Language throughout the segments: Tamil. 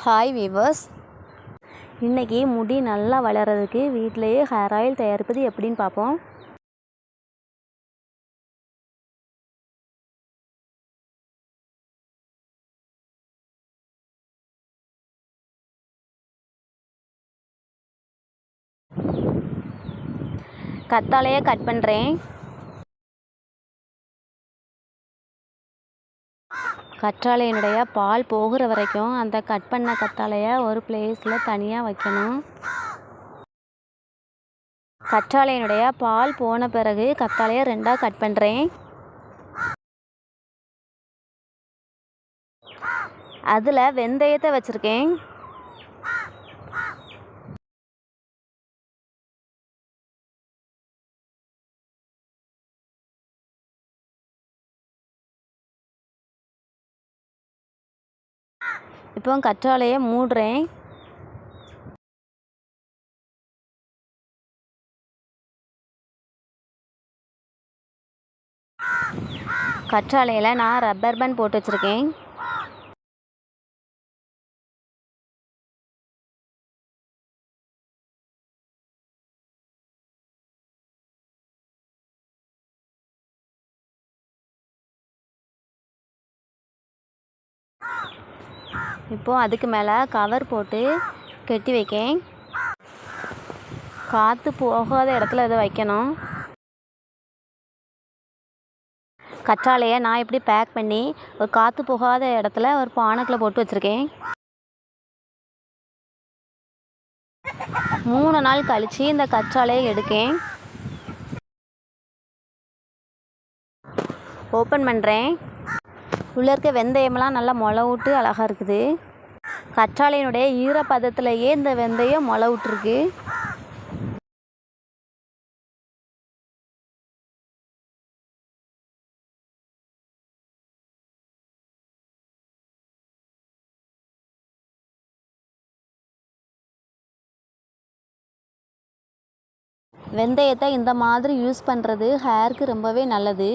ஹாய் வீவர்ஸ், இன்றைக்கி முடி நல்லா வளர்கிறதுக்கு வீட்டிலையே ஹேர் ஆயில் தயாரிப்பது எப்படின்னு பார்ப்போம். கத்தாழையை கட் பண்ணுறேன். கற்றாழையினுடைய பால் போகிற வரைக்கும் அந்த கட் பண்ண கத்தாழையை ஒரு பிளேஸில் தனியாக வைக்கணும். கற்றாழையினுடைய பால் போன பிறகு கத்தாழையை ரெண்டாக கட் பண்ணுறேன். அதில் வெந்தயத்தை வச்சுருக்கேன். இப்போ கற்றாழையை மூடுறேன். கற்றாழையில் நான் ரப்பர் பேண்ட் போட்டு வச்சுருக்கேன். இப்போது அதுக்கு மேலே கவர் போட்டு கட்டி வைக்கேன். காற்று போகாத இடத்துல இதை வைக்கணும். கற்றாழையை நான் இப்படி பேக் பண்ணி ஒரு காற்று போகாத இடத்துல ஒரு பானைக்குள்ளே போட்டு வச்சுருக்கேன். 3 நாள் கழித்து இந்த கற்றாழையை எடுக்கேன். ஓப்பன் பண்ணுறேன். உள்ளே இருக்க வெந்தயமெல்லாம் நல்லா முளை விட்டு அழகாக இருக்குது. கற்றாழையினுடைய ஈரப்பதத்திலேயே இந்த வெந்தயம் முளை விட்டுருக்கு. வெந்தயத்தை இந்த மாதிரி யூஸ் பண்ணுறது ஹேருக்கு ரொம்பவே நல்லது.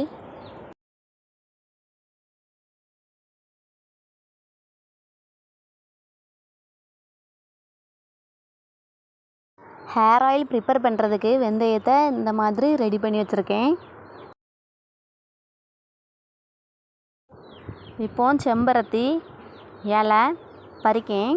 ஹேர் ஆயில் ப்ரிப்பேர் பண்ணுறதுக்கு வெந்தயத்தை இந்த மாதிரி ரெடி பண்ணி வச்சுருக்கேன். இப்போ செம்பருத்தி இலை பறிக்கேன்.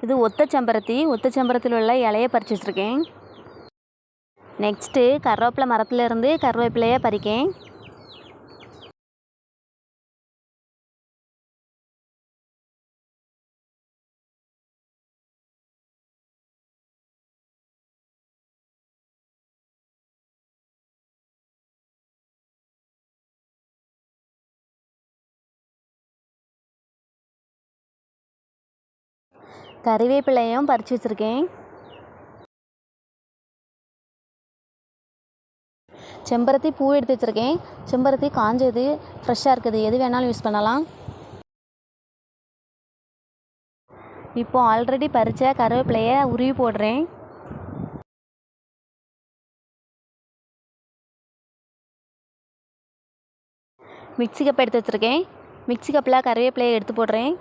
இது ஒத்த செம்பருத்தியில் உள்ள இலையை பறித்து வச்சுருக்கேன். நெக்ஸ்ட்டு கருவேப்பிலை மரத்துலேருந்து கருவேப்பிலையை பறிக்கேன். கறிவேப்பிலையும் பறித்து வச்சுருக்கேன். செம்பருத்தி பூ எடுத்து வச்சுருக்கேன். செம்பருத்தி காஞ்சது, ஃப்ரெஷ்ஷாக இருக்குது, எது வேணாலும் யூஸ் பண்ணலாம். இப்போது ஆல்ரெடி பறித்த கருவேப்பிலையை உருவி போடுறேன். மிக்ஸி கப் எடுத்து வச்சுருக்கேன். மிக்ஸி கப்பில் கருவேப்பிலையை எடுத்து போடுறேன்.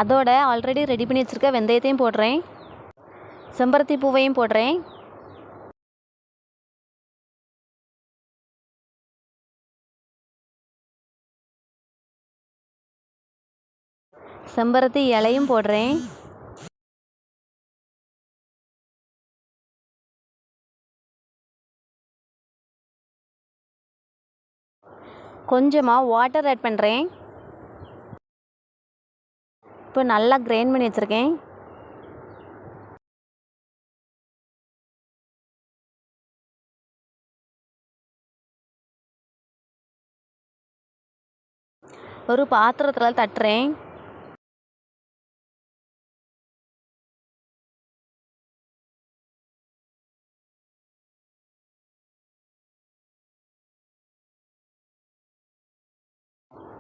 அதோட ஆல்ரெடி ரெடி பண்ணி வச்சுருக்க வெந்தயத்தையும் போடுறேன். செம்பருத்தி பூவையும் போடுறேன். செம்பருத்தி இலையும் போடுறேன். கொஞ்சமாக வாட்டர் ஆட் பண்ணுறேன். இப்போ நல்லா கிரைண்ட் பண்ணி வச்சுருக்கேன். ஒரு பாத்திரத்தில் தட்டுறேன்.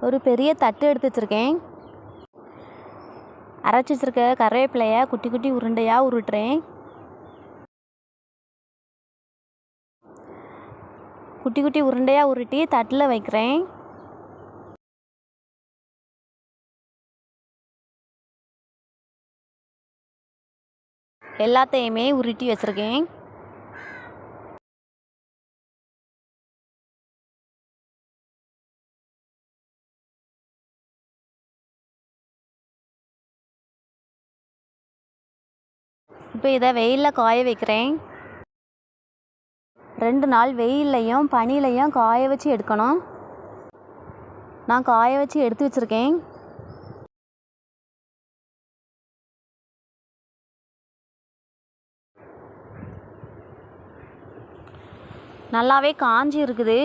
ஒரு பெரிய தட்டு எடுத்து வச்சுருக்கேன். அரைச்சி வச்சுருக்க கருவேப்பிலையை குட்டி குட்டி உருண்டையாக உருட்டுறேன். குட்டி குட்டி உருண்டையாக உருட்டி தட்டில் வைக்கிறேன். எல்லாத்தையுமே உருட்டி வச்சுருக்கேன். இப்போ இதை வெயிலில் காய வைக்கிறேன். 2 நாள் வெயில்லையும் பனிலையும் காய வச்சு எடுக்கணும். நான் காய வச்சு எடுத்து வச்சுருக்கேன். நல்லாவே காஞ்சி இருக்குது.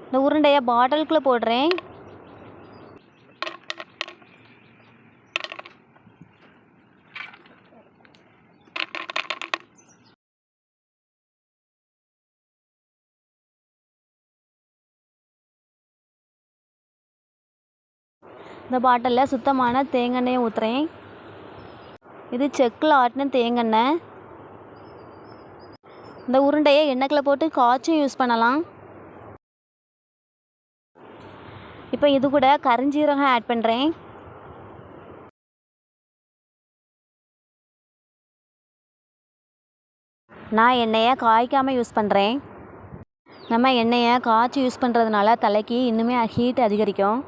இந்த உருண்டையை பாட்டிலுக்குள்ளே போடுறேன். இந்த பாட்டிலில் சுத்தமான தேங்காய் ஊற்றுறேன். இது செக்கில் ஆட்டின தேங்காய். இந்த உருண்டையை எண்ணெய்க்குள்ள போட்டு காய்ச்சும் யூஸ் பண்ணலாம். இப்போ இது கூட கரிஞ்சீரகம் ஆட் பண்ணுறேன். நான் எண்ணெயை காய்க்காமல் யூஸ் பண்ணுறேன். நம்ம எண்ணெயை காய்ச்சி யூஸ் பண்ணுறதுனால தலைக்கு இன்னுமே ஹீட் அதிகரிக்கும்.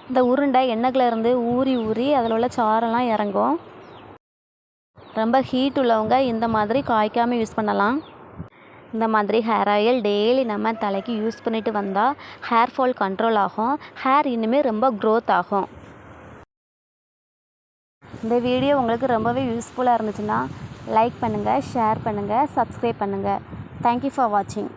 இந்த உருண்டை எண்ணெய்க்குள்ள இருந்து ஊறி ஊறி அதில் உள்ள சாரெல்லாம் இறங்கும். ரொம்ப ஹீட் உள்ளவங்க இந்த மாதிரி காய்க்காமல் யூஸ் பண்ணலாம். இந்த மாதிரி ஹேர் ஆயில் டெய்லி நம்ம தலைக்கு யூஸ் பண்ணிட்டு வந்தால் ஹேர் ஃபால் கண்ட்ரோல் ஆகும். ஹேர் இனிமேல் ரொம்ப க்ரோத் ஆகும். இந்த வீடியோ உங்களுக்கு ரொம்பவே யூஸ்ஃபுல்லாக இருந்துச்சுன்னா லைக் பண்ணுங்கள், ஷேர் பண்ணுங்கள், சப்ஸ்கிரைப் பண்ணுங்கள். தேங்க்யூ ஃபார் வாட்சிங்.